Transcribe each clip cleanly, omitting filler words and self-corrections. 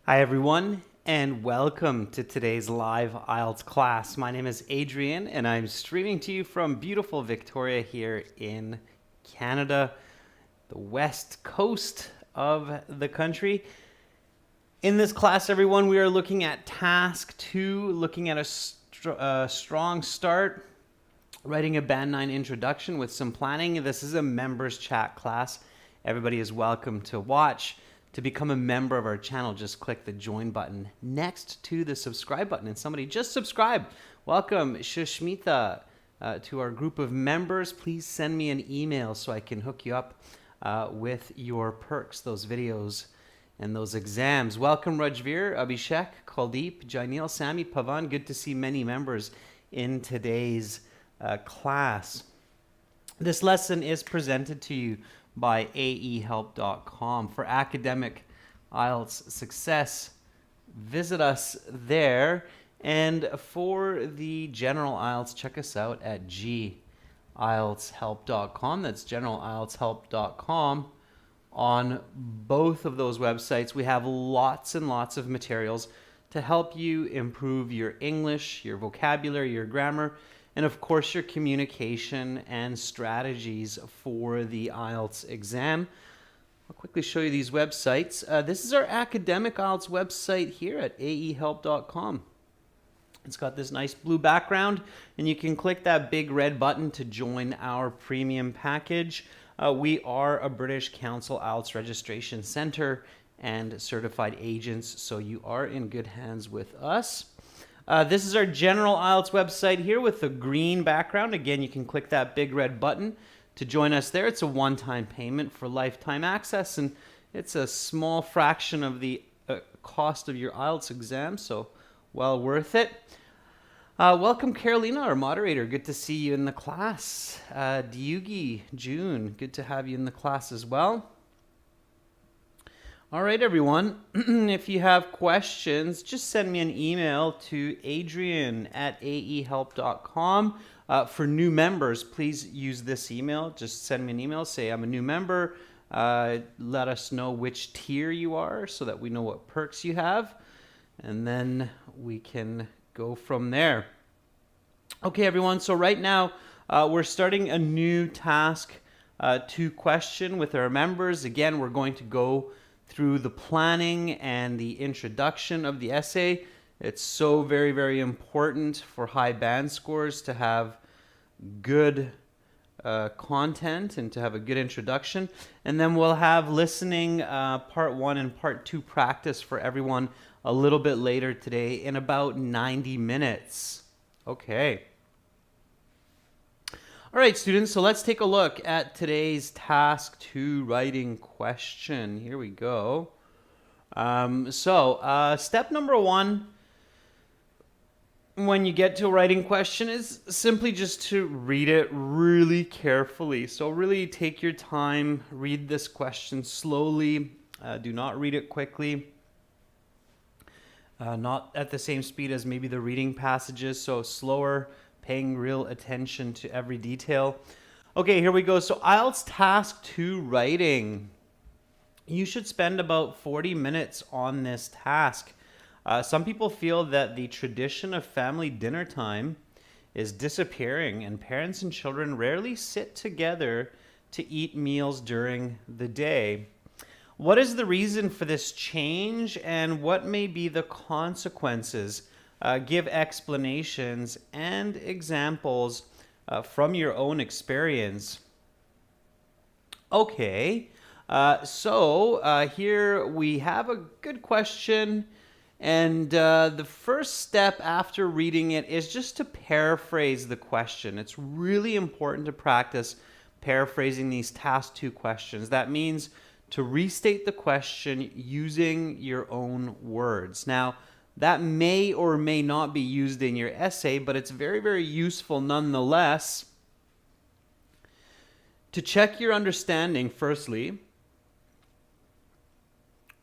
Hi everyone, and welcome to today's live IELTS class. My name is Adrian, and I'm streaming to you from beautiful Victoria here in Canada, the west coast of the country. In this class, everyone, we are looking at task 2, looking at a strong start, writing a Band 9 introduction with some planning. This is a members chat class. Everybody is welcome to watch. To become a member of our channel, just click the join button next to the subscribe button. And somebody just subscribe. Welcome, Shushmita, to our group of members. Please send me an email so I can hook you up with your perks, those videos and those exams. Welcome, Rajveer, Abhishek, Kuldeep, Jainil, Sami, Pavan. Good to see many members in today's class. This lesson is presented to you by aehelp.com. For academic IELTS success, visit us there. And for the general IELTS, check us out at gieltshelp.com. That's generalieltshelp.com. On both of those websites, we have lots and lots of materials to help you improve your English, your vocabulary, your grammar, and of course your communication and strategies for the IELTS exam. I'll quickly show you these websites. This is our academic IELTS website here at aehelp.com. It's got this nice blue background, and you can click that big red button to join our premium package. We are a British Council IELTS registration center and certified agents, so you are in good hands with us. This is our general IELTS website here with the green background. Again, you can click that big red button to join us there. It's a one-time payment for lifetime access, and it's a small fraction of the cost of your IELTS exam, so well worth it. Welcome, Carolina, our moderator. Good to see you in the class. Diugi, June, good to have you in the class as well. All right, everyone. If you have questions, just send me an email to adrian@aehelp.com. For new members, please use this email. Just send me an email. Say, I'm a new member. Let us know which tier you are so that we know what perks you have. And then we can go from there. Okay, everyone. So right now, we're starting a new task 2 question with our members. Again, we're going to go through the planning and the introduction of the essay. It's so very, very important for high band scores to have good content and to have a good introduction. And then we'll have listening part 1 and part 2 practice for everyone a little bit later today in about 90 minutes. Okay. All right, students, so let's take a look at today's task 2 writing question. Here we go. Step number 1, when you get to a writing question, is simply just to read it really carefully. So really take your time, read this question slowly. Do not read it quickly. Not at the same speed as maybe the reading passages, so slower, paying real attention to every detail. Okay, here we go. So IELTS task 2 writing. You should spend about 40 minutes on this task. Some people feel that the tradition of family dinner time is disappearing, and parents and children rarely sit together to eat meals during the day. What is the reason for this change, and what may be the consequences? Give explanations and examples from your own experience. Okay, here we have a good question, and the first step after reading it is just to paraphrase the question. It's really important to practice paraphrasing these task 2 questions. That means to restate the question using your own words. Now, that may or may not be used in your essay, but it's very, very useful nonetheless to check your understanding firstly.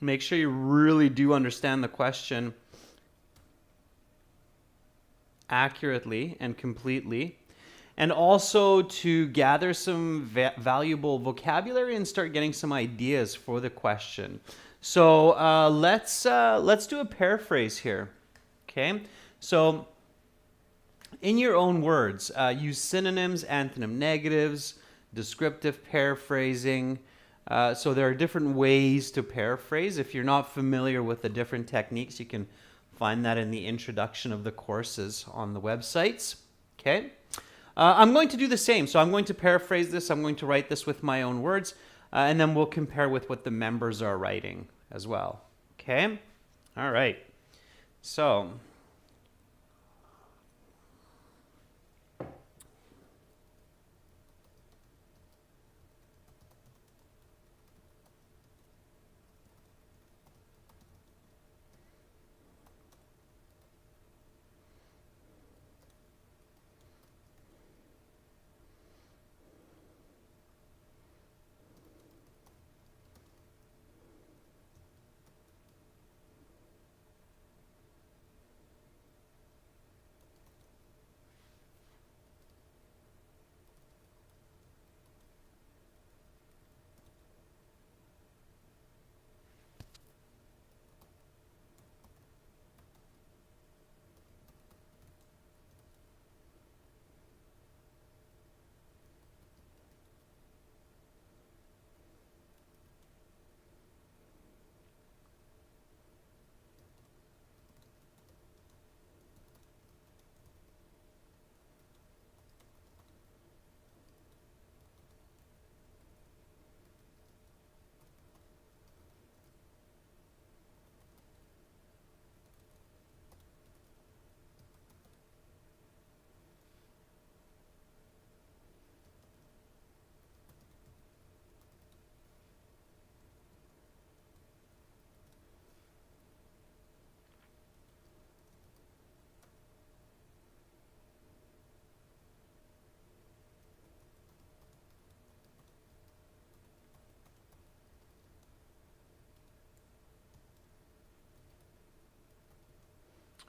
Make sure you really do understand the question accurately and completely. And also to gather some valuable vocabulary and start getting some ideas for the question. So let's do a paraphrase here. Okay. So in your own words, use synonyms, antonym negatives, descriptive paraphrasing. So there are different ways to paraphrase. If you're not familiar with the different techniques, you can find that in the introduction of the courses on the websites. Okay. I'm going to do the same. So I'm going to paraphrase this. I'm going to write this with my own words, and then we'll compare with what the members are writing as well. Okay. All right. So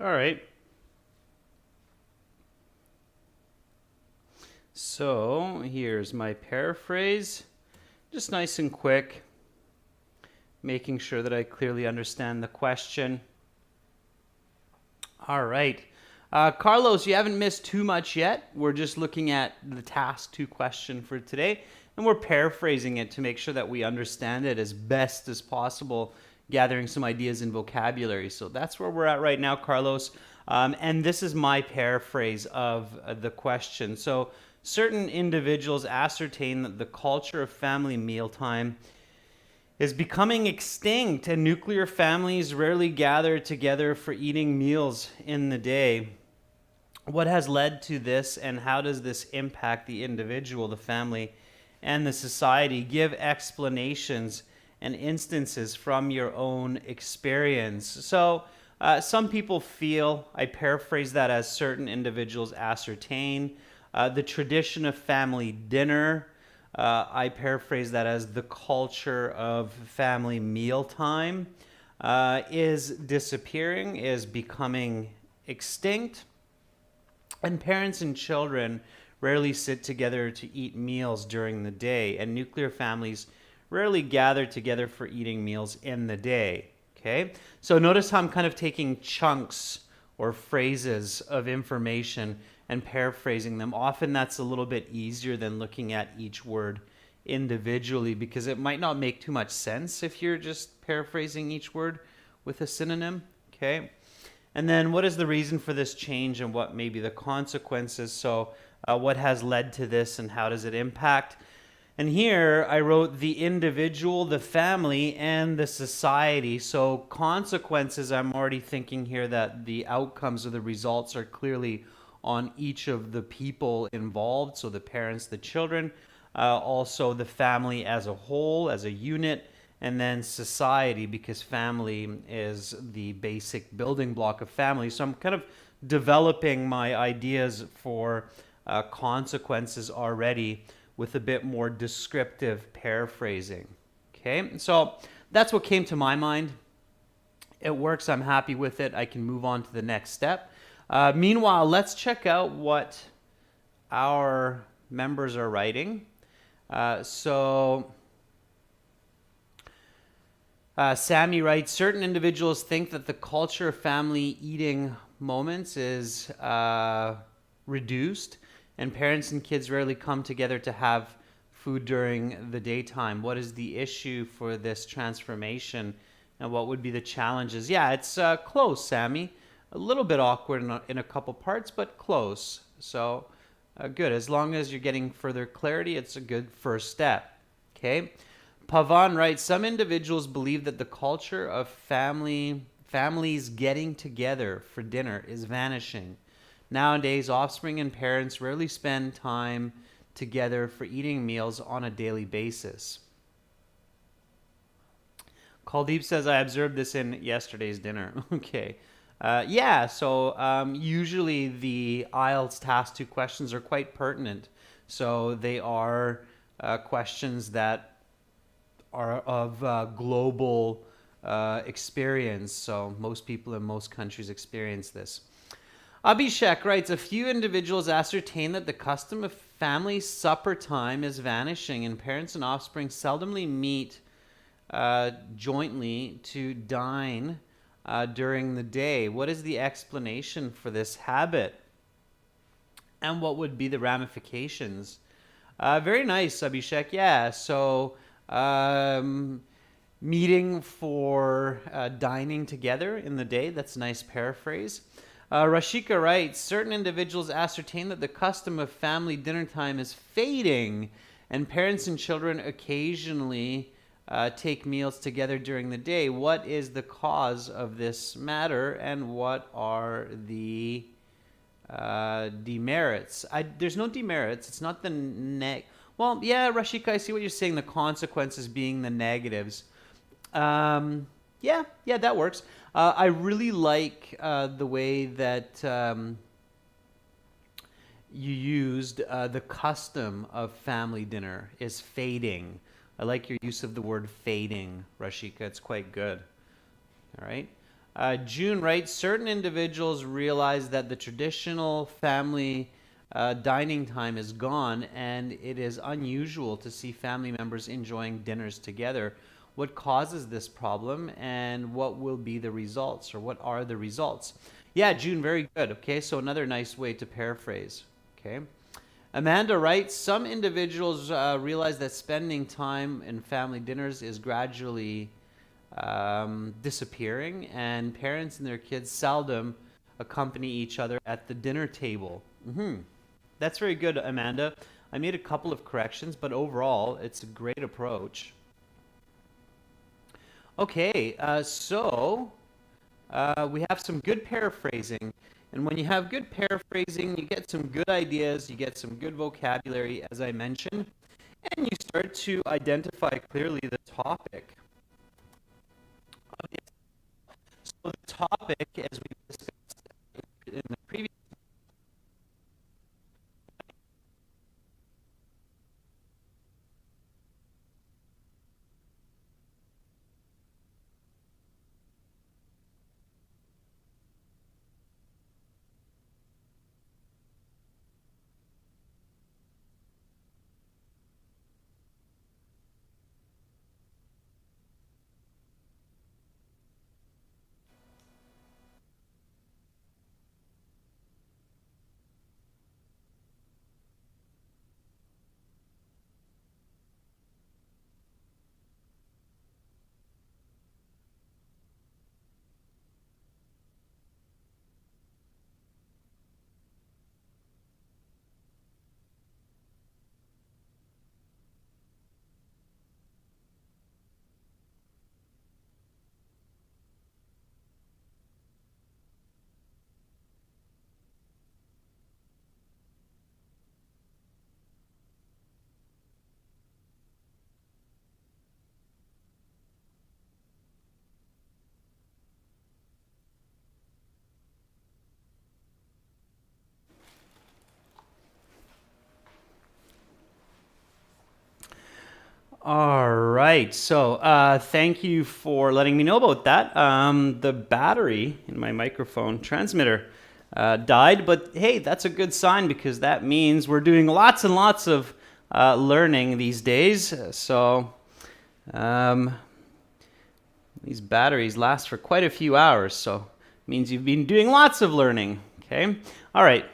all right. So here's my paraphrase, just nice and quick, making sure that I clearly understand the question. All right. Carlos, you haven't missed too much yet. We're just looking at the task 2 question for today, and we're paraphrasing it to make sure that we understand it as best as possible, gathering some ideas and vocabulary. So that's where we're at right now, Carlos. And this is my paraphrase of the question. So certain individuals ascertain that the culture of family mealtime is becoming extinct, and nuclear families rarely gather together for eating meals in the day. What has led to this, and how does this impact the individual, the family, and the society? Give explanations and instances from your own experience. So some people feel, I paraphrase that as certain individuals ascertain, the tradition of family dinner. I paraphrase that as the culture of family mealtime is disappearing, is becoming extinct, and parents and children rarely sit together to eat meals during the day, and nuclear families rarely gather together for eating meals in the day. Okay, so notice how I'm kind of taking chunks or phrases of information and paraphrasing them. Often that's a little bit easier than looking at each word individually, because it might not make too much sense if you're just paraphrasing each word with a synonym. Okay, and then what is the reason for this change, and what may be the consequences? So what has led to this, and how does it impact? And here I wrote the individual, the family, and the society. So consequences, I'm already thinking here that the outcomes or the results are clearly on each of the people involved. So the parents, the children, also the family as a whole, as a unit, and then society, because family is the basic building block of family. So I'm kind of developing my ideas for consequences already, with a bit more descriptive paraphrasing. Okay, so that's what came to my mind. It works. I'm happy with it. I can move on to the next step. Meanwhile, let's check out what our members are writing. So Sammy writes, certain individuals think that the culture of family eating moments is reduced, and parents and kids rarely come together to have food during the daytime. What is the issue for this transformation, and what would be the challenges? Yeah, it's close, Sammy. A little bit awkward in a couple parts, but close. So good. As long as you're getting further clarity, it's a good first step. Okay. Pavan writes, some individuals believe that the culture of families getting together for dinner is vanishing. Nowadays, offspring and parents rarely spend time together for eating meals on a daily basis. Kuldeep says, I observed this in yesterday's dinner. Okay. Yeah, so usually the IELTS Task 2 questions are quite pertinent. So they are questions that are of global experience. So most people in most countries experience this. Abhishek writes, a few individuals ascertain that the custom of family supper time is vanishing, and parents and offspring seldomly meet jointly to dine during the day. What is the explanation for this habit? And what would be the ramifications? Very nice, Abhishek. Yeah, so meeting for dining together in the day. That's a nice paraphrase. Rashika writes, certain individuals ascertain that the custom of family dinner time is fading, and parents and children occasionally take meals together during the day. What is the cause of this matter, and what are the demerits? There's no demerits. It's not the well, yeah, Rashika, I see what you're saying. The consequences being the negatives. Yeah, that works. I really like the way that you used the custom of family dinner is fading. I like your use of the word fading, Rashika. It's quite good. All right. June writes, certain individuals realize that the traditional family dining time is gone, and it is unusual to see family members enjoying dinners together. What causes this problem, and what will be the results, or what are the results? Yeah, June, very good. Okay, so another nice way to paraphrase. Okay. Amanda writes, some individuals realize that spending time in family dinners is gradually disappearing, and parents and their kids seldom accompany each other at the dinner table. That's very good, Amanda. I made a couple of corrections, but overall, it's a great approach. Okay, so we have some good paraphrasing. And when you have good paraphrasing, you get some good ideas, you get some good vocabulary, as I mentioned, and you start to identify clearly the topic. So the topic, as we discussed in the previous All right, so thank you for letting me know about that. The battery in my microphone transmitter died, but hey, that's a good sign because that means we're doing lots and lots of learning these days. So These batteries last for quite a few hours, so it means you've been doing lots of learning. Okay. All right.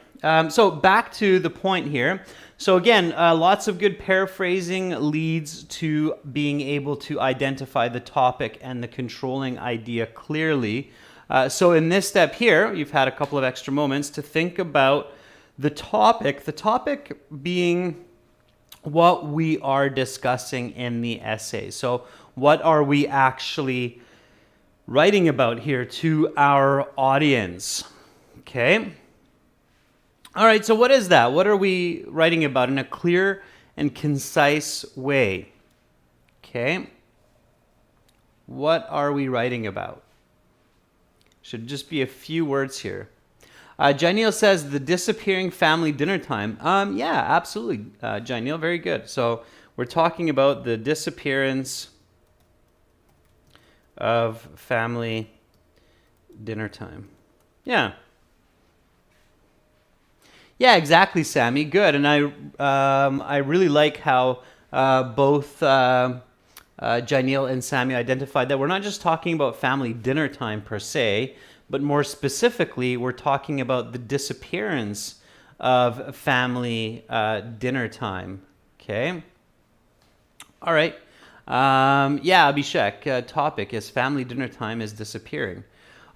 So back to the point here. So again, lots of good paraphrasing leads to being able to identify the topic and the controlling idea clearly. So in this step here, you've had a couple of extra moments to think about the topic being what we are discussing in the essay. So what are we actually writing about here to our audience? Okay. All right, so what is that? What are we writing about in a clear and concise way? Okay. What are we writing about? Should just be a few words here. Janil says the disappearing family dinner time. Yeah, absolutely, Janil, very good. So we're talking about the disappearance of family dinner time. Yeah. Yeah, exactly, Sammy. Good. And I really like how both Janil and Sammy identified that we're not just talking about family dinner time per se, but more specifically, we're talking about the disappearance of family dinner time. Okay. All right. Yeah, Abhishek, topic is family dinner time is disappearing.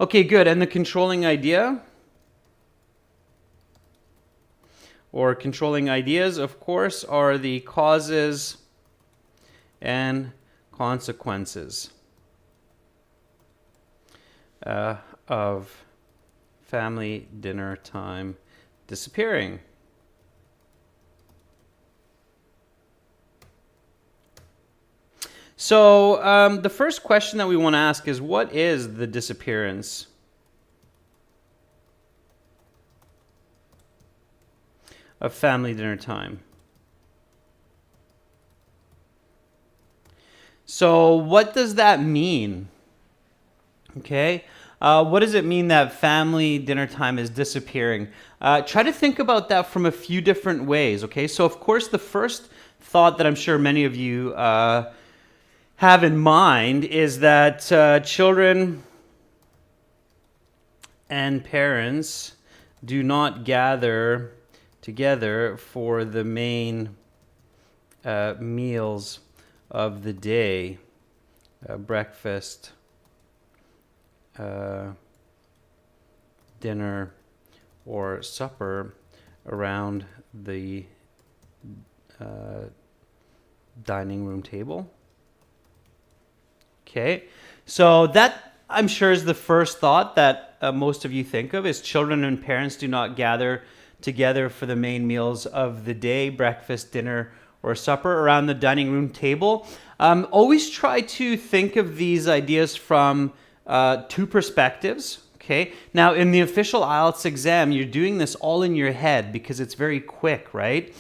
Okay, good. And the controlling idea? Or controlling ideas, of course, are the causes and consequences of family dinner time disappearing. So the first question that we want to ask is, what is the disappearance of family dinner time? So what does that mean? Okay. What does it mean that family dinner time is disappearing? Try to think about that from a few different ways. Okay. So of course, the first thought that I'm sure many of you have in mind is that children and parents do not gather together for the main meals of the day, breakfast, dinner, or supper around the dining room table. Okay, so that I'm sure is the first thought that most of you think of, is children and parents do not gather together for the main meals of the day, breakfast, dinner, or supper around the dining room table. Always try to think of these ideas from two perspectives. Okay. Now, in the official IELTS exam, you're doing this all in your head because it's very quick, right?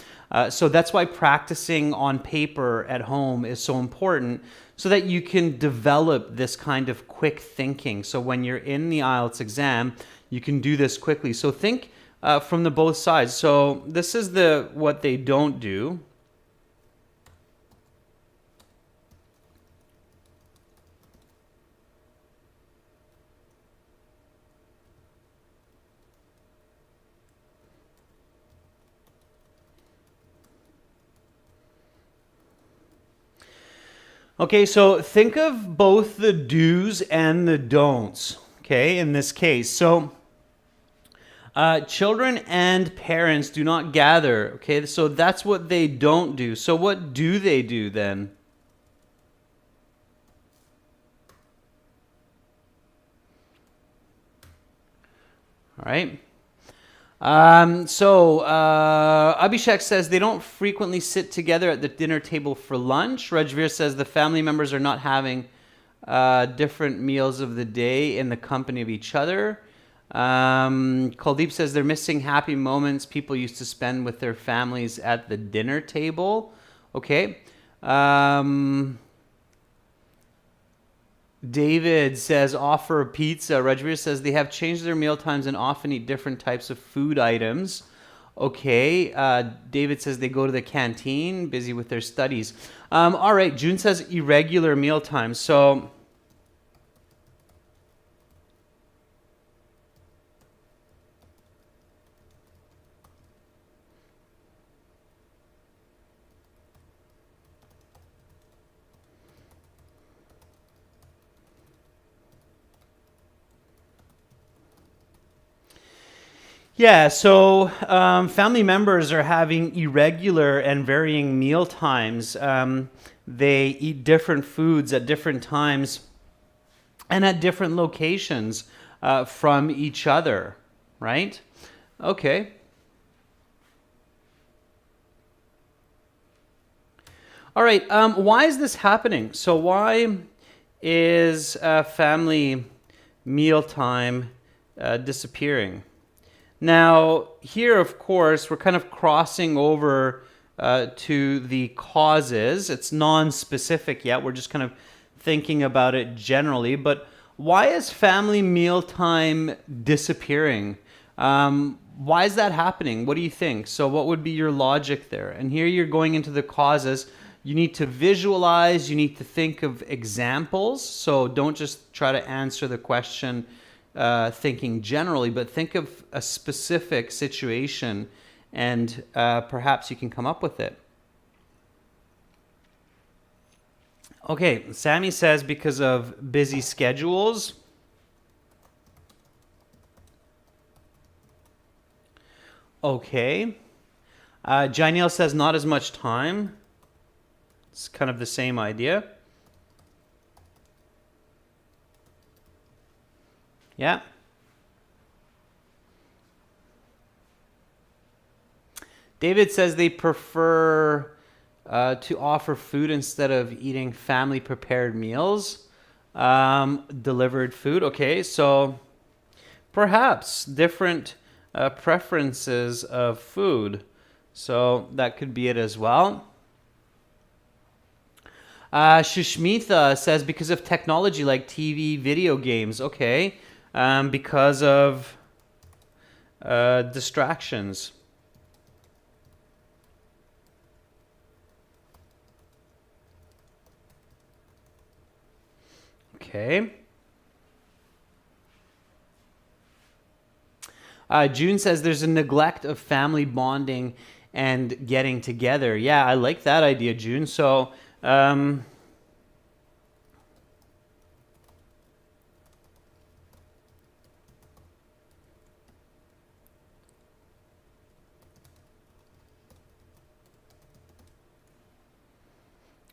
So that's why practicing on paper at home is so important, so that you can develop this kind of quick thinking. So when you're in the IELTS exam, you can do this quickly. So think from the both sides. So this is what they don't do. Okay, so think of both the do's and the don'ts, okay, in this case. So children and parents do not gather, okay, so that's what they don't do. So what do they do then? All right. Abhishek says they don't frequently sit together at the dinner table for lunch. Rajveer says the family members are not having different meals of the day in the company of each other. Kuldeep says they're missing happy moments people used to spend with their families at the dinner table. Okay. David says offer a pizza. Rajveer says they have changed their meal times and often eat different types of food items. Okay. David says they go to the canteen, busy with their studies. All right. June says irregular meal times. So Yeah, so family members are having irregular and varying meal times. They eat different foods at different times and at different locations from each other, right? Okay. All right. Why is this happening? So why is family mealtime disappearing? Now, here, of course, we're kind of crossing over to the causes. It's non-specific yet. We're just kind of thinking about it generally. But why is family mealtime disappearing? Why is that happening? What do you think? So what would be your logic there? And here you're going into the causes. You need to visualize. You need to think of examples. So don't just try to answer the question thinking generally, but think of a specific situation and perhaps you can come up with it. Okay, Sammy says because of busy schedules. Okay. Janelle says not as much time. It's kind of the same idea. Yeah. David says they prefer to offer food instead of eating family prepared meals. Delivered food. Okay, so perhaps different preferences of food. So that could be it as well. Shushmitha says because of technology like TV, video games. Okay, because of distractions. Okay. June says there's a neglect of family bonding and getting together. Yeah, I like that idea, June. So,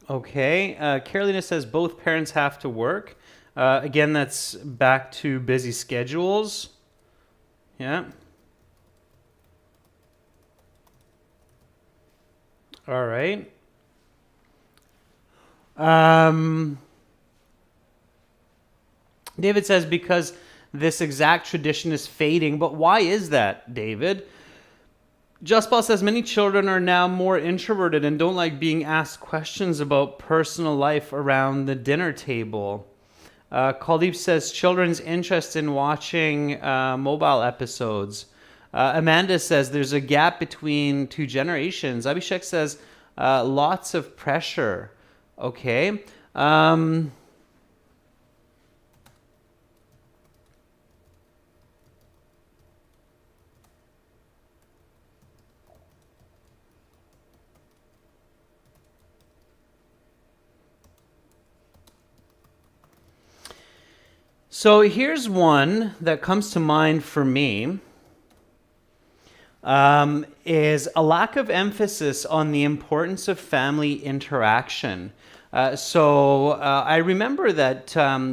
okay. Carolina says both parents have to work. Again, that's back to busy schedules. Yeah. All right. David says because this exact tradition is fading, but why is that, David? Justball says many children are now more introverted and don't like being asked questions about personal life around the dinner table. Kaldeep says children's interest in watching mobile episodes. Amanda says there's a gap between two generations. Abhishek says lots of pressure. Okay. So here's one that comes to mind for me. Is a lack of emphasis on the importance of family interaction. I remember that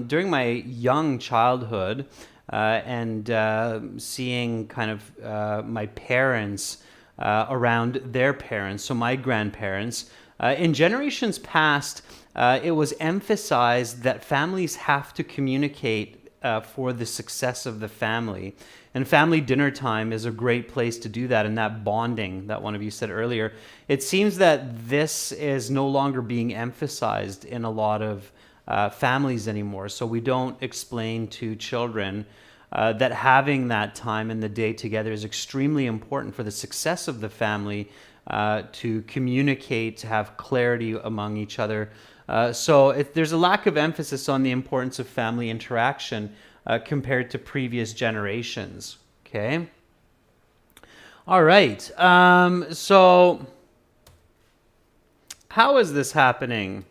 during my young childhood and seeing kind of my parents around their parents, so my grandparents, in generations past, it was emphasized that families have to communicate for the success of the family. And family dinner time is a great place to do that, and that bonding that one of you said earlier. It seems that this is no longer being emphasized in a lot of families anymore. So we don't explain to children that having that time in the day together is extremely important for the success of the family, to communicate, to have clarity among each other. There's a lack of emphasis on the importance of family interaction compared to previous generations. Okay. All right. So how is this happening?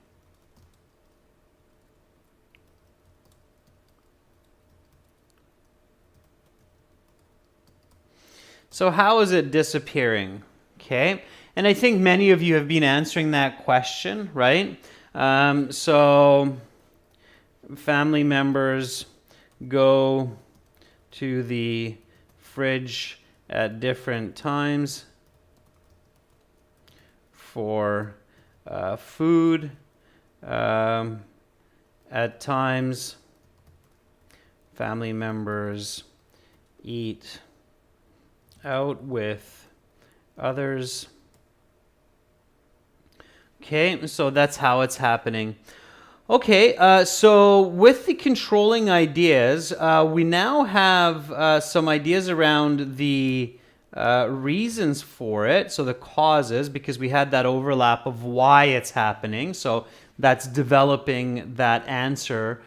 So how is it disappearing? Okay, and I think many of you have been answering that question, right? So family members go to the fridge at different times for food. At times, family members eat out with others. Okay, so that's how it's happening. Okay, so with the controlling ideas, we now have some ideas around the reasons for it, so the causes, because we had that overlap of why it's happening. So that's developing that answer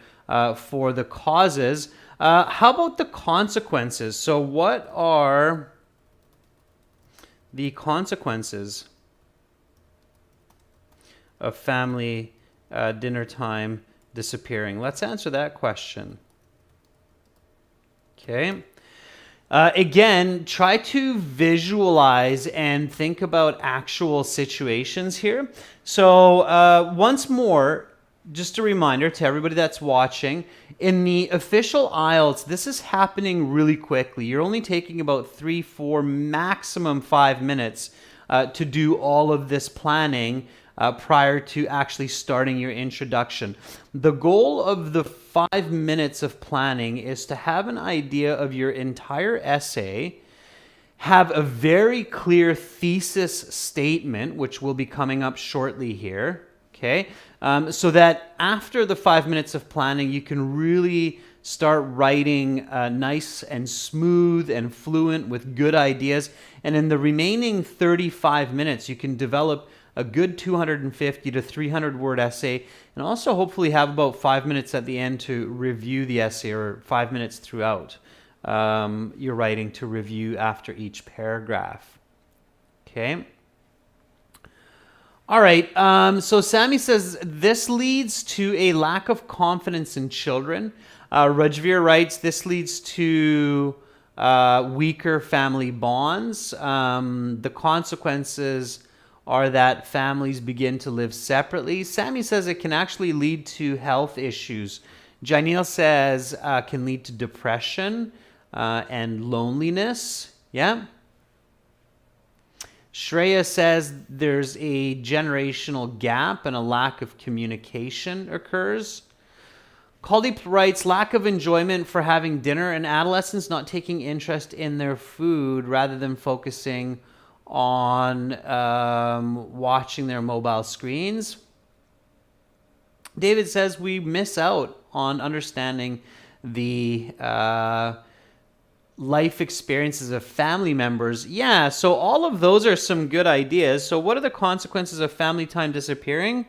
for the causes. How about the consequences? So what are the consequences of family dinner time disappearing? Let's answer that question. Okay. Again, try to visualize and think about actual situations here. So once more, just a reminder to everybody that's watching, in the official IELTS, this is happening really quickly. You're only taking about 3, 4, maximum 5 minutes to do all of this planning prior to actually starting your introduction. The goal of the 5 minutes of planning is to have an idea of your entire essay, have a very clear thesis statement, which will be coming up shortly here, okay? So that after the 5 minutes of planning, you can really start writing nice and smooth and fluent with good ideas. And in the remaining 35 minutes, you can develop a good 250 to 300 word essay, and also hopefully have about 5 minutes at the end to review the essay, or 5 minutes throughout your writing to review after each paragraph. Okay. All right. So Sammy says this leads to a lack of confidence in children. Rajveer writes this leads to weaker family bonds. The consequences are that families begin to live separately. Sammy says it can actually lead to health issues. Janil says can lead to depression and loneliness. Yeah. Shreya says there's a generational gap and a lack of communication occurs. Kuldeep writes lack of enjoyment for having dinner and adolescents not taking interest in their food rather than focusing on watching their mobile screens. David says we miss out on understanding the life experiences of family members. Yeah, so all of those are some good ideas. So what are the consequences of family time disappearing?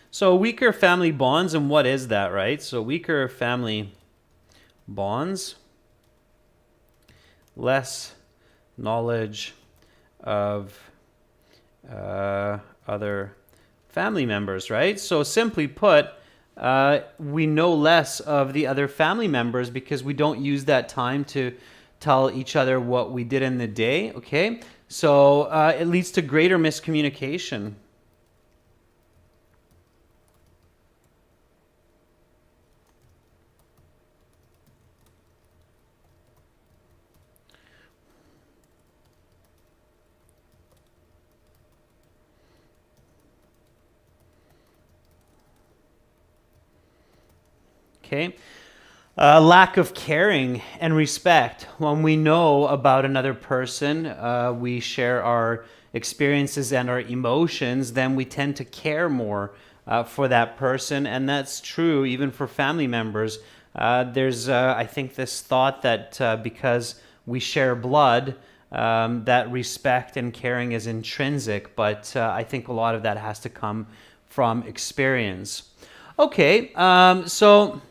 So weaker family bonds, and what is that, right? So weaker family bonds, less knowledge of other family members, right? So simply put, we know less of the other family members because we don't use that time to tell each other what we did in the day, okay? So it leads to greater miscommunication. Okay. Lack of caring and respect. When we know about another person, we share our experiences and our emotions, then we tend to care more for that person. And that's true even for family members. There's, I think, this thought that because we share blood, that respect and caring is intrinsic. But I think a lot of that has to come from experience. Okay, so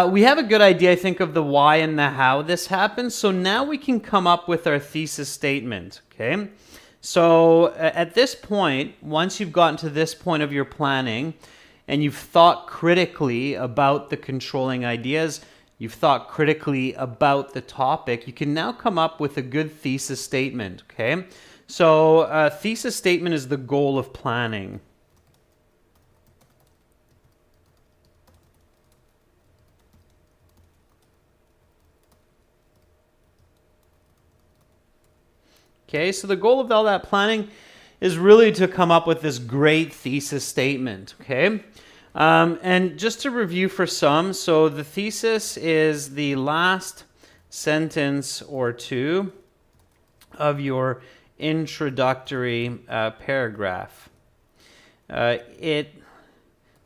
we have a good idea, I think, of the why and the how this happens. So now we can come up with our thesis statement, okay? So at this point, once you've gotten to this point of your planning, and you've thought critically about the controlling ideas, you've thought critically about the topic, you can now come up with a good thesis statement, okay? So a thesis statement is the goal of planning. Okay, so the goal of all that planning is really to come up with this great thesis statement, okay? And just to review for some, so the thesis is the last sentence or two of your introductory paragraph. It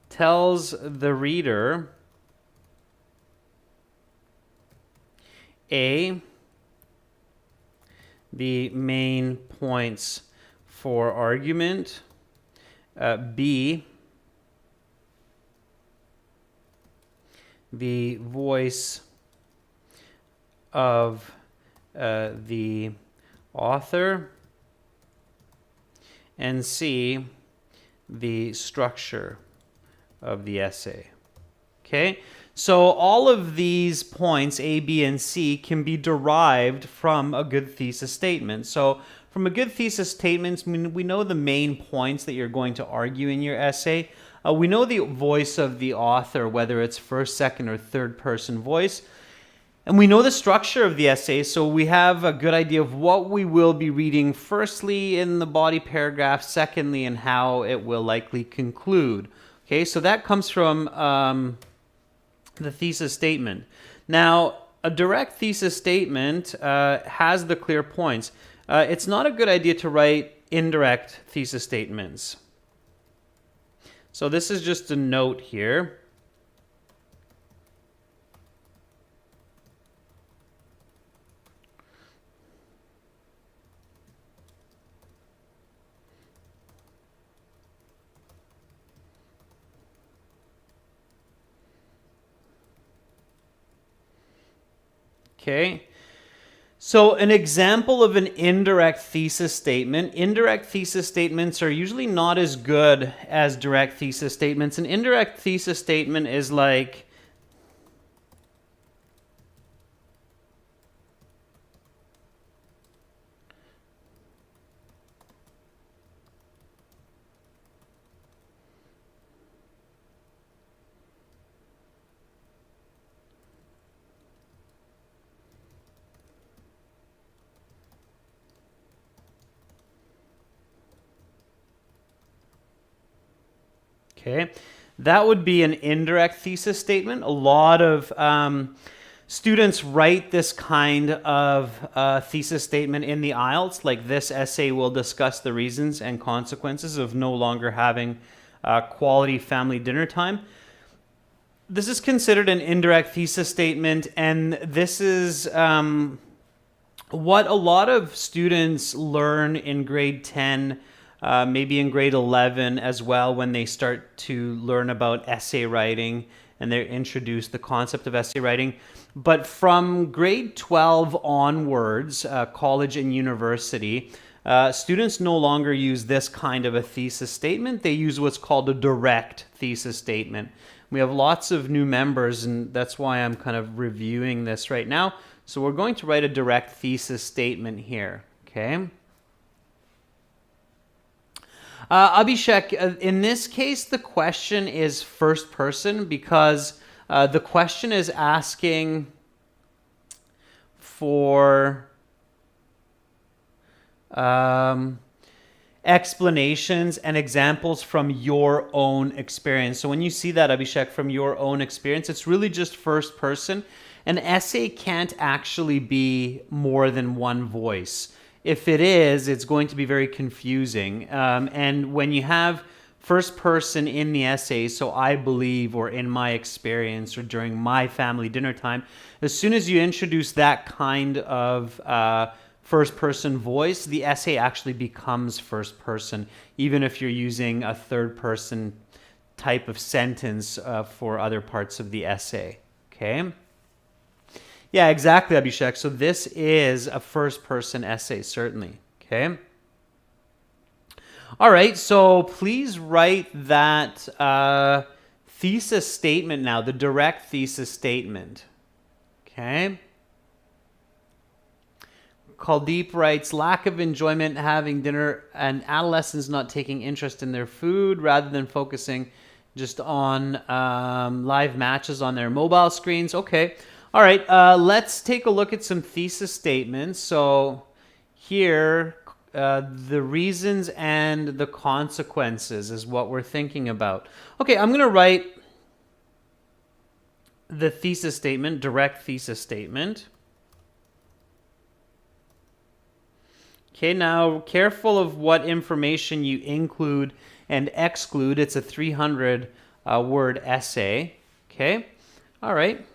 tells the reader A, the main points for argument, B, the voice of the author, and C, the structure of the essay. Okay? So all of these points, A, B, and C, can be derived from a good thesis statement. So from a good thesis statement, we know the main points that you're going to argue in your essay. We know the voice of the author, whether it's first, second, or third person voice. And we know the structure of the essay, so we have a good idea of what we will be reading firstly in the body paragraph, secondly, and how it will likely conclude. Okay, so that comes from the thesis statement. Now, a direct thesis statement has the clear points. It's not a good idea to write indirect thesis statements. So this is just a note here. Okay, so an example of an indirect thesis statement. Indirect thesis statements are usually not as good as direct thesis statements. An indirect thesis statement is like, okay, that would be an indirect thesis statement. A lot of students write this kind of thesis statement in the IELTS, like this essay will discuss the reasons and consequences of no longer having quality family dinner time. This is considered an indirect thesis statement, and this is what a lot of students learn in grade 10, maybe in grade 11 as well, when they start to learn about essay writing and they're introduced the concept of essay writing. But from grade 12 onwards, college and university, students no longer use this kind of a thesis statement. They use what's called a direct thesis statement. We have lots of new members, and that's why I'm kind of reviewing this right now. So we're going to write a direct thesis statement here, okay? Abhishek, in this case, the question is first person because the question is asking for explanations and examples from your own experience. So when you see that, Abhishek, from your own experience, it's really just first person. An essay can't actually be more than one voice. If it is, it's going to be very confusing. And when you have first person in the essay, so I believe, or in my experience, or during my family dinner time, as soon as you introduce that kind of first person voice, the essay actually becomes first person, even if you're using a third person type of sentence for other parts of the essay. Okay? Yeah, exactly, Abhishek. So this is a first person essay, certainly. Okay? All right, so please write that thesis statement now, the direct thesis statement. Okay. Kuldeep writes, lack of enjoyment having dinner and adolescents not taking interest in their food rather than focusing just on live matches on their mobile screens. Okay. All right. Let's take a look at some thesis statements. So here, the reasons and the consequences is what we're thinking about. Okay, I'm going to write the thesis statement, direct thesis statement. Okay, now careful of what information you include and exclude. It's a 300 word essay. Okay, all right.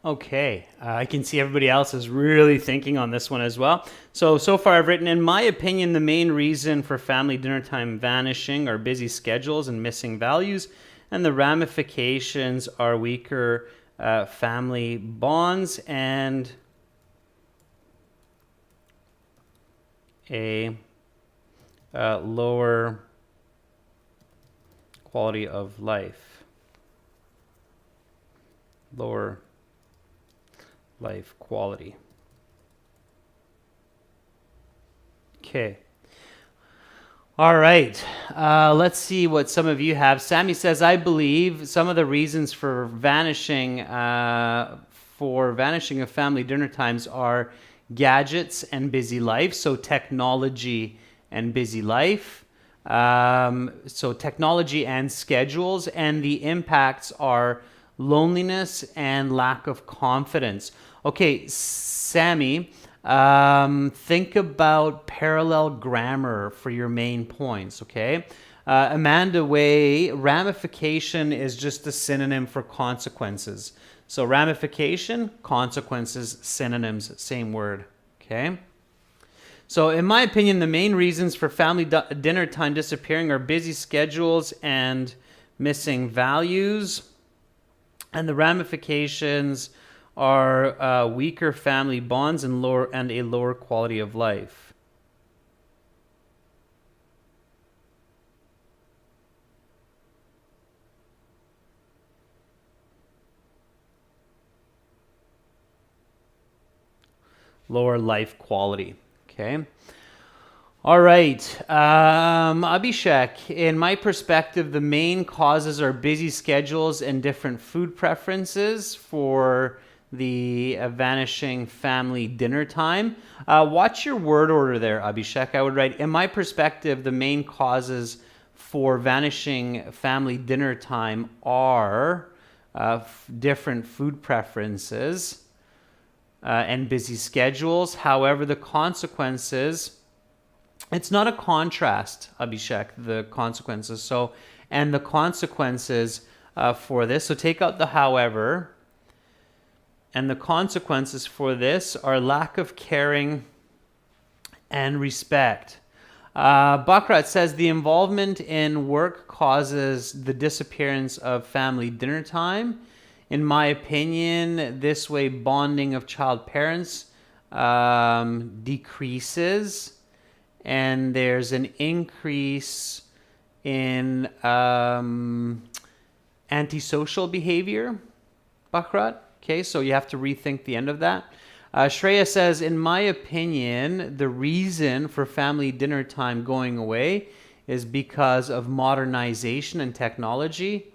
Okay, I can see everybody else is really thinking on this one as well. So far I've written, in my opinion, the main reason for family dinner time vanishing are busy schedules and missing values, and the ramifications are weaker family bonds and a lower quality of life. Lower life quality. Okay. All right. Let's see what some of you have. Sammy says, I believe some of the reasons for vanishing of family dinner times are gadgets and busy life. So technology and busy life. So technology and schedules, and the impacts are loneliness and lack of confidence. Okay, Sammy, think about parallel grammar for your main points, okay? Amanda Way, ramification is just a synonym for consequences. So ramification, consequences, synonyms, same word, okay? So in my opinion, the main reasons for family dinner time disappearing are busy schedules and missing values. And the ramifications are weaker family bonds and a lower quality of life. Lower life quality. Okay. All right. Abhishek, in my perspective, the main causes are busy schedules and different food preferences for the vanishing family dinner time. Watch your word order there, Abhishek. I would write, in my perspective, the main causes for vanishing family dinner time are different food preferences and busy schedules. However, the consequences, it's not a contrast, Abhishek, the consequences. So, and the consequences for this, so take out the however, and the consequences for this are lack of caring and respect. Bakrat says the involvement in work causes the disappearance of family dinner time. In my opinion, this way bonding of child parents decreases, and there's an increase in antisocial behavior. Bakrat. Okay, so you have to rethink the end of that. Shreya says, in my opinion, the reason for family dinner time going away is because of modernization and technology.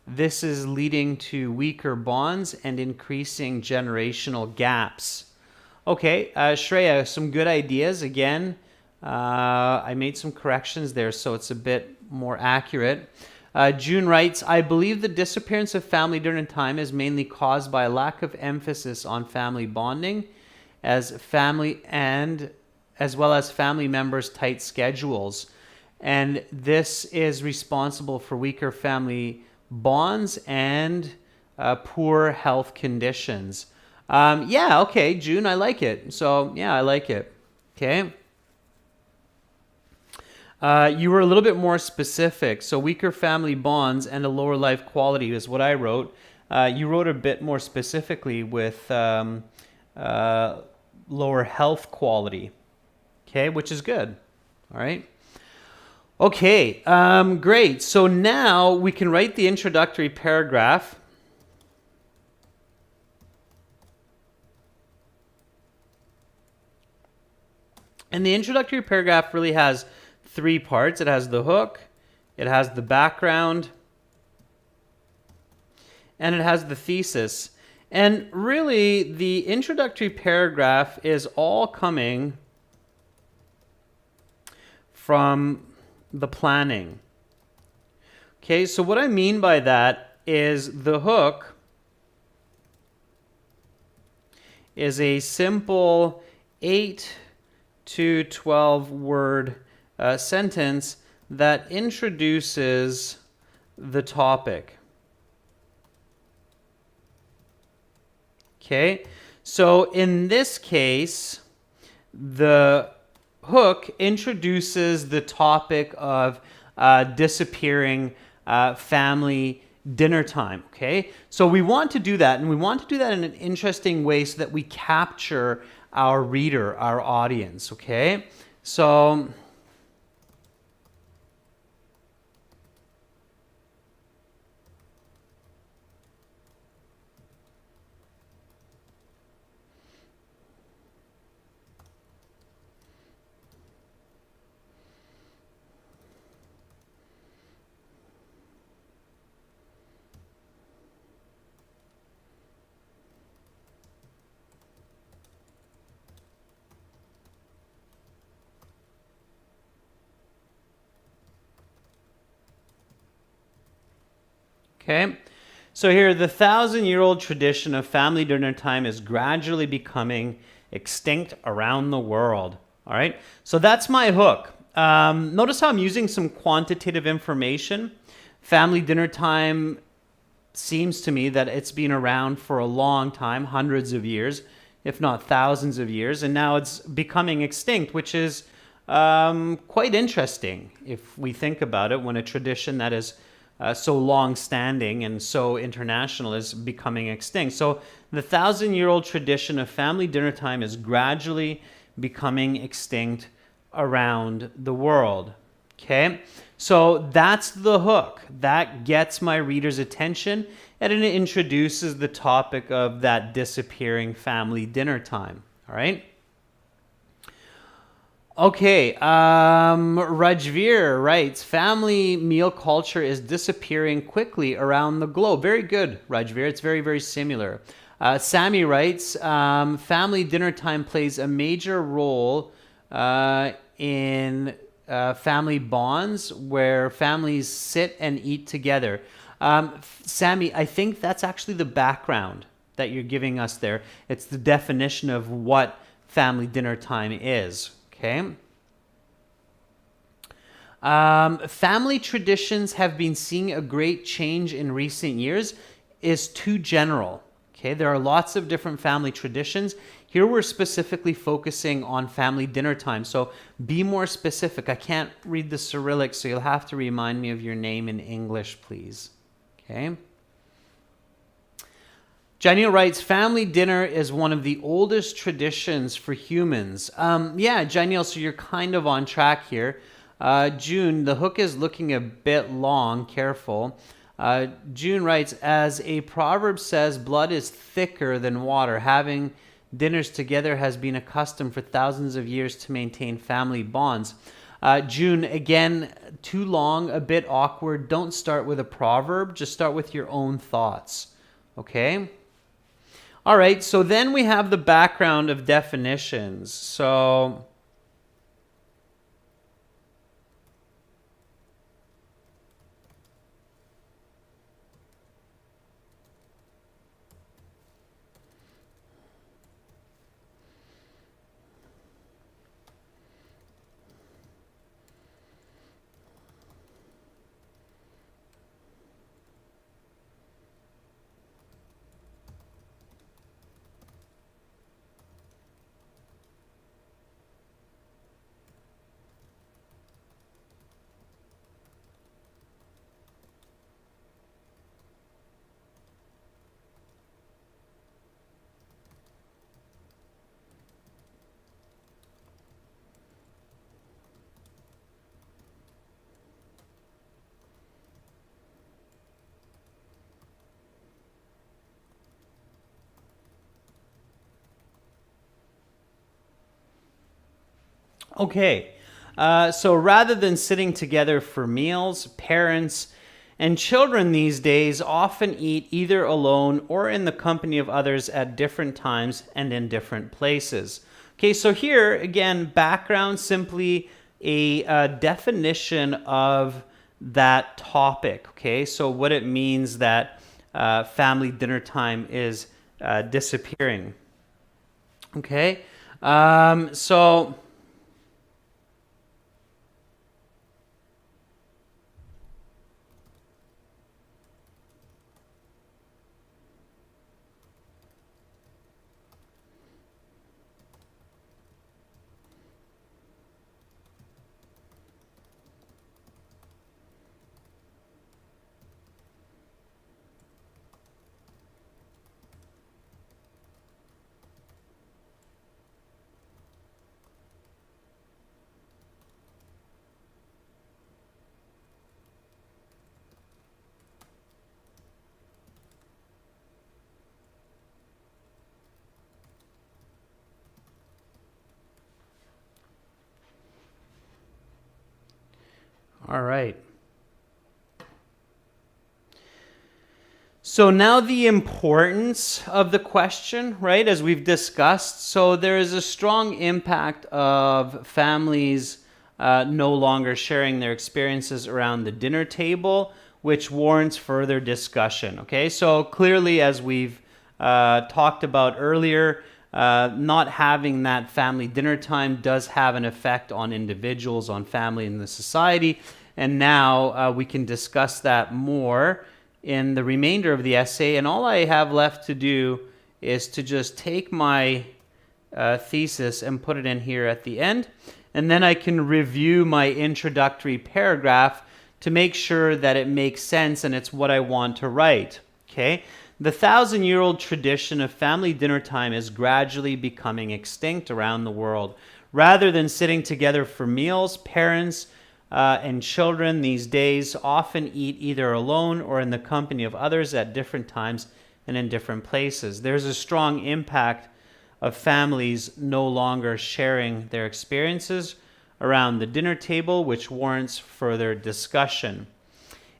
This is leading to weaker bonds and increasing generational gaps. Okay, Shreya, some good ideas. Again, I made some corrections there, so it's a bit more accurate. June writes, I believe the disappearance of family dinner time is mainly caused by a lack of emphasis on family bonding as well as family members' tight schedules. And this is responsible for weaker family bonds and poor health conditions. Yeah, okay, June, I like it. So, yeah, I like it. Okay. You were a little bit more specific. So weaker family bonds and a lower life quality is what I wrote. You wrote a bit more specifically with lower health quality. Okay, which is good. All right. Okay, great. So now we can write the introductory paragraph. And the introductory paragraph really has three parts. It has the hook, it has the background, and it has the thesis. And really, the introductory paragraph is all coming from the planning. Okay, so what I mean by that is the hook is a simple 8 to 12 word sentence that introduces the topic. Okay, so in this case, the hook introduces the topic of disappearing family dinner time. Okay, so we want to do that, and we want to do that in an interesting way so that we capture our reader, our audience. Okay, so okay, so here, the 1,000-year-old tradition of family dinner time is gradually becoming extinct around the world. All right, so that's my hook. Notice how I'm using some quantitative information. Family dinner time seems to me that it's been around for a long time, hundreds of years, if not thousands of years, and now it's becoming extinct, which is quite interesting if we think about it, when a tradition that is so long-standing and so international is becoming extinct. So the 1,000-year-old tradition of family dinner time is gradually becoming extinct around the world. Okay, so that's the hook. That gets my reader's attention, and it introduces the topic of that disappearing family dinner time. All right. Okay, Rajveer writes, family meal culture is disappearing quickly around the globe. Very good, Rajveer. It's very, very similar. Sammy writes, family dinner time plays a major role in family bonds where families sit and eat together. Sammy, I think that's actually the background that you're giving us there. It's the definition of what family dinner time is. Okay. Family traditions have been seeing a great change in recent years is too general. Okay, there are lots of different family traditions. Here we're specifically focusing on family dinner time. So be more specific. I can't read the Cyrillic, so you'll have to remind me of your name in English, please. Okay. Janiel writes, family dinner is one of the oldest traditions for humans. Yeah, Janiel, so you're kind of on track here. June, the hook is looking a bit long, careful. June writes, as a proverb says, blood is thicker than water. Having dinners together has been a custom for thousands of years to maintain family bonds. June, again, too long, a bit awkward. Don't start with a proverb. Just start with your own thoughts. Okay? All right, so then we have the background of definitions. So okay, so rather than sitting together for meals, parents and children these days often eat either alone or in the company of others at different times and in different places. Okay, so here, again, background, simply a definition of that topic. Okay, so what it means that family dinner time is disappearing. Okay, so... All right. So now the importance of the question, right, as we've discussed. So there is a strong impact of families no longer sharing their experiences around the dinner table, which warrants further discussion. Okay, so clearly, as we've talked about earlier, not having that family dinner time does have an effect on individuals, on family, and the society. And now we can discuss that more in the remainder of the essay. And all I have left to do is to just take my thesis and put it in here at the end. And then I can review my introductory paragraph to make sure that it makes sense and it's what I want to write. Okay? The 1,000-year-old tradition of family dinner time is gradually becoming extinct around the world. Rather than sitting together for meals, parents and children these days often eat either alone or in the company of others at different times and in different places. There's a strong impact of families no longer sharing their experiences around the dinner table, which warrants further discussion.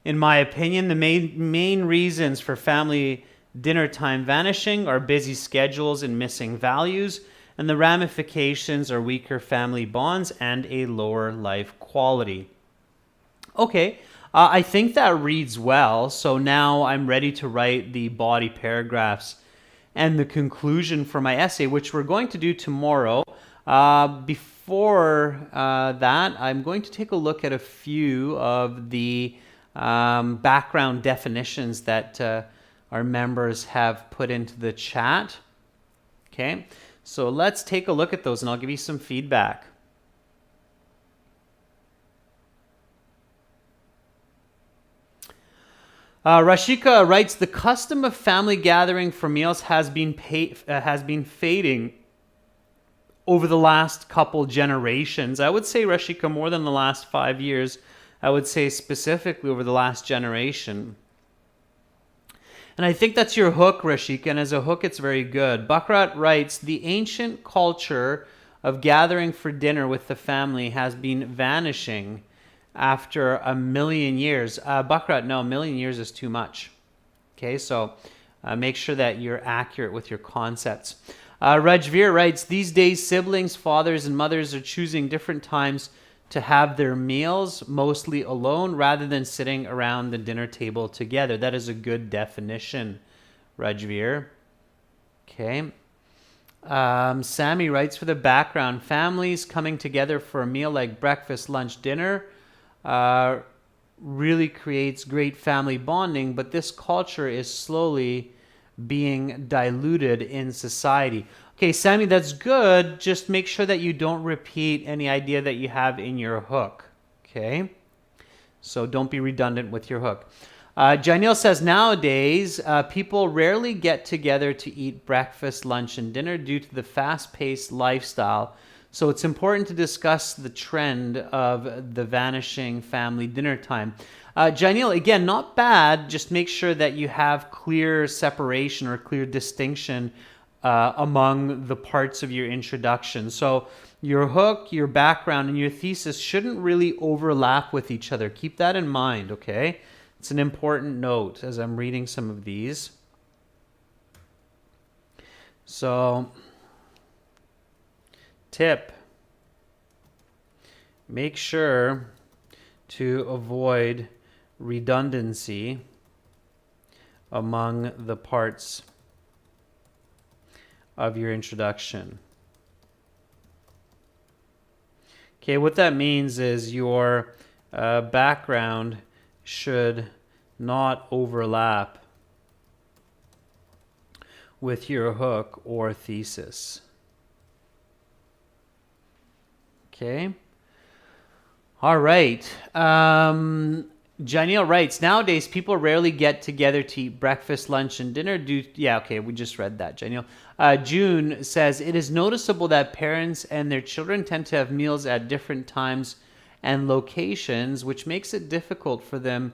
In my opinion, the main reasons for family dinner time vanishing are busy schedules and missing values, and the ramifications are weaker family bonds and a lower life quality. Okay, I think that reads well, so now I'm ready to write the body paragraphs and the conclusion for my essay, which we're going to do tomorrow. Before that, I'm going to take a look at a few of the background definitions that our members have put into the chat. Okay, So let's take a look at those and I'll give you some feedback. Rashika writes, the custom of family gathering for meals has been fading over the last couple generations. I would say, Rashika, more than the last 5 years. I would say specifically over the last generation. And I think that's your hook, Rashika, and as a hook, it's very good. Bakrat writes, the ancient culture of gathering for dinner with the family has been vanishing after 1,000,000 years. Bakrat, no, 1,000,000 years is too much. Okay, so make sure that you're accurate with your concepts. Rajveer writes, these days siblings, fathers, and mothers are choosing different times to have their meals, mostly alone, rather than sitting around the dinner table together. That is a good definition, Rajveer. Okay. Sammy writes, for the background, families coming together for a meal like breakfast, lunch, dinner really creates great family bonding, but this culture is slowly being diluted in society. Okay, Sammy, that's good. Just make sure that you don't repeat any idea that you have in your hook. Okay? So don't be redundant with your hook. Janelle says, nowadays, people rarely get together to eat breakfast, lunch, and dinner due to the fast-paced lifestyle. So it's important to discuss the trend of the vanishing family dinner time. Janelle, again, not bad. Just make sure that you have clear separation or clear distinction among the parts of your introduction. So your hook, your background, and your thesis shouldn't really overlap with each other. Keep that in mind, okay? It's an important note as I'm reading some of these. So, tip, make sure to avoid redundancy among the parts of your introduction. Okay, what that means is your background should not overlap with your hook or thesis. Okay. All right. Janelle writes, nowadays people rarely get together to eat breakfast, lunch, and dinner. Yeah, okay, we just read that, Janelle. June says, it is noticeable that parents and their children tend to have meals at different times and locations, which makes it difficult for them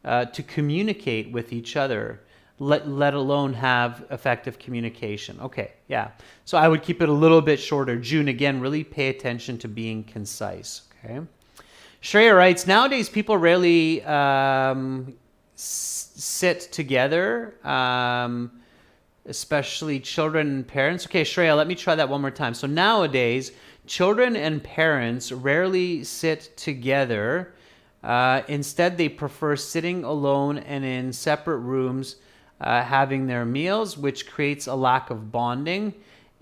to communicate with each other, let alone have effective communication. Okay, yeah. So I would keep it a little bit shorter. June, again, really pay attention to being concise, okay? Shreya writes, nowadays people rarely sit together, especially children and parents. Okay, Shreya, let me try that one more time. So nowadays, children and parents rarely sit together. Instead, they prefer sitting alone and in separate rooms having their meals, which creates a lack of bonding,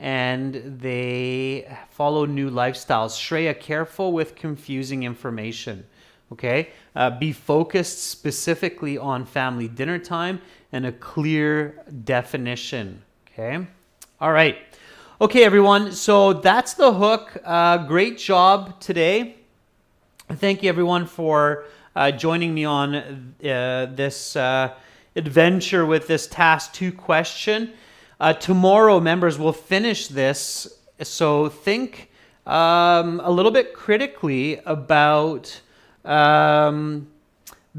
and they follow new lifestyles. Shreya, careful with confusing information, okay? Be focused specifically on family dinner time and a clear definition, okay? All right. Okay, everyone, so that's the hook. Great job today. Thank you, everyone, for joining me on this adventure with this task 2 question. Tomorrow, members, will finish this. So think a little bit critically about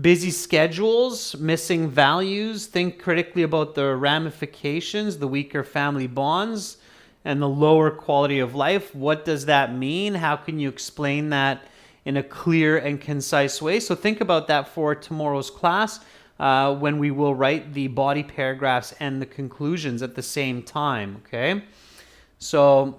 busy schedules, missing values. Think critically about the ramifications, the weaker family bonds, and the lower quality of life. What does that mean? How can you explain that in a clear and concise way? So think about that for tomorrow's class, when we will write the body paragraphs and the conclusions at the same time, okay? So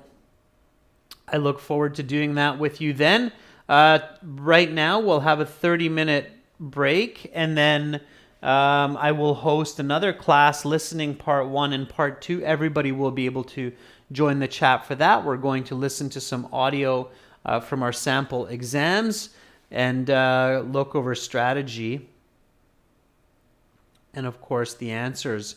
I look forward to doing that with you then. Right now, we'll have a 30-minute break, and then I will host another class, listening part 1 and part 2. Everybody will be able to join the chat for that. We're going to listen to some audio from our sample exams and look over strategy and, of course, the answers.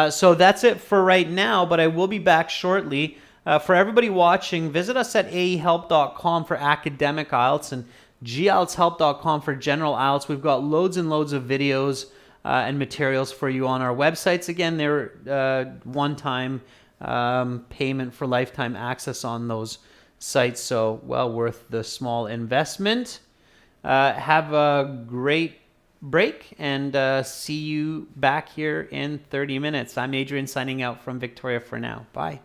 So that's it for right now, but I will be back shortly For everybody watching, visit us at aehelp.com for academic IELTS and gieltshelp.com for general IELTS. We've got loads and loads of videos and materials for you on our websites. Again, they're one-time payment for lifetime access on those sites, so well worth the small investment. Have a great break, and see you back here in 30 minutes. I'm Adrian signing out from Victoria for now. Bye.